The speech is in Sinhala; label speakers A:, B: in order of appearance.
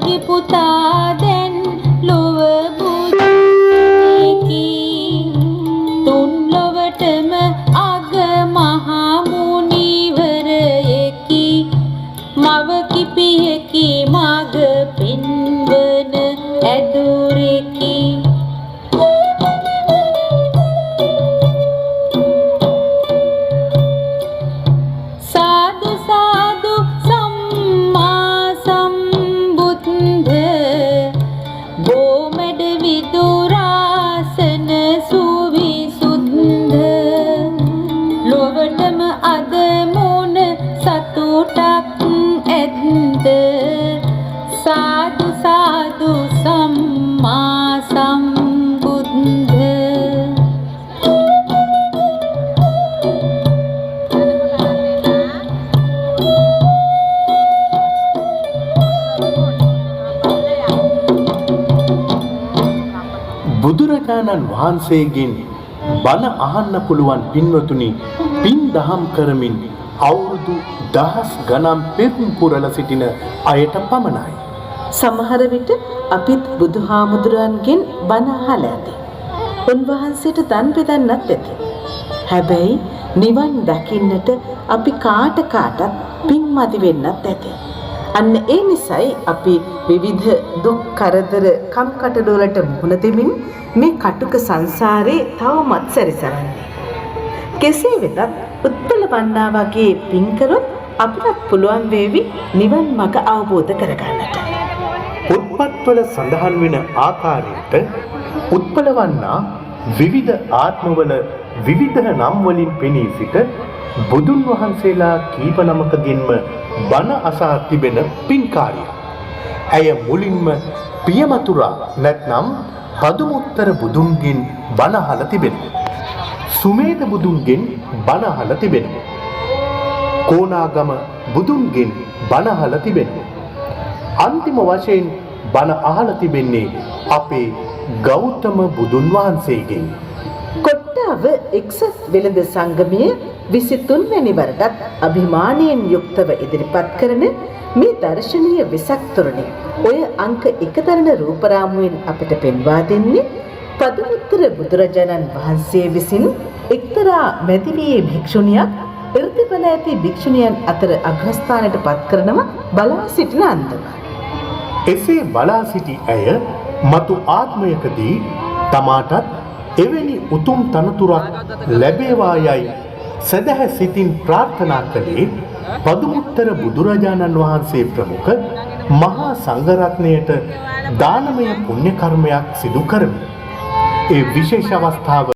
A: මගේ පුතා දැන් ලොව බුදුකි තුන් ලොවටම අග මහා මුනිවරයෙකි මවකි පියකි මග පින්වන ඇදුරෙකි साधु साधु सम्मा सम्बुद्ध
B: බුදුරජාණන් වහන්සේගෙන් බණ අහන්න පුළුවන් පින්වතුනි පින් දහම් කරමින් අවුරුදු දහස් ගණන් පෙරම් පුරලා සිටින අයට පමණයි.
C: සමහර විට අපිත් බුදුහාමුදුරන්ගෙන් බණ අහලා ඇති. උන්වහන්සේට දන් බෙදන්නත් ඇති. හැබැයි නිවන් දකින්නට අපි කාටත් පින්මදි වෙන්නත් ඇති. අන්න ඒ නිසයි අපි විවිධ දුක් කරදර කම්කටොළු වලට මුහුණ දෙමින් මේ කටුක සංසාරේ තවමත් සැරිසරන්නේ. කෙසේ වෙතත් උත්පල වන්නා වගේ පින් කරොත් අපිට පුළුවන් වේවි නිවන් මඟ අවබෝධ කරගන්නට.
B: පොත්පත්වල සඳහන් වෙන ආකාරයට උත්පලවන්නා විවිධ ආත්මවල විවිධ නම් වලින් පෙනී සිට බුදුන් වහන්සේලා කීප නමකගෙන්ම බණ අසා තිබෙන පින්කාරිය. ඇය මුලින්ම පියමතුරා නැත්නම් පදුමුත්තර බුදුන්ගෙන් බණ අහලා තිබෙනවා. සුමේද බුදුන්ගෙන් බණ අහලා තිබෙනවා. කොණාගම බුදුන්ගෙන් බණ අහලා තිබෙනවා. අන්තිම වශයෙන් බණ අහලා තිබෙන්නේ අපේ ගෞතම බුදුන් වහන්සේගෙන්.
C: කොට්ටාව එක්සත් වෙළඳ සංගමයේ 23 වැනි වරටත් අභිමානයෙන් යුක්තව ඉදිරිපත් කරන මේ දර්ශනීය වෙසක් තොරණේ ඔය අංක 1 දරන රූපරාමුවෙන් අපිට පෙන්වා දෙන්නේ පදුමුත්තර බුදුරජාණන් වහන්සේ විසින් එක්තරා මැදිවියේ භික්ෂුණියක් irthibala ඇති භික්ෂුණියන් අතර අග්‍රස්ථානයට පත් කරනවා බලා සිටින අන්දම.
B: එසේ බලා සිටි ඇය මතු ආත්මයකදී තමාටත් එවැනි උතුම් තනතුරක් ලැබේවා යයි සදහැ සිතින් ප්‍රාර්ථනා කළේ පදුමුත්තර බුදුරජාණන් වහන්සේ ප්‍රමුඛ මහා සංඝරත්නයට දානමය පුණ්‍ය කර්මයක් සිදු කරමි. ඒ විශේෂ අවස්ථාව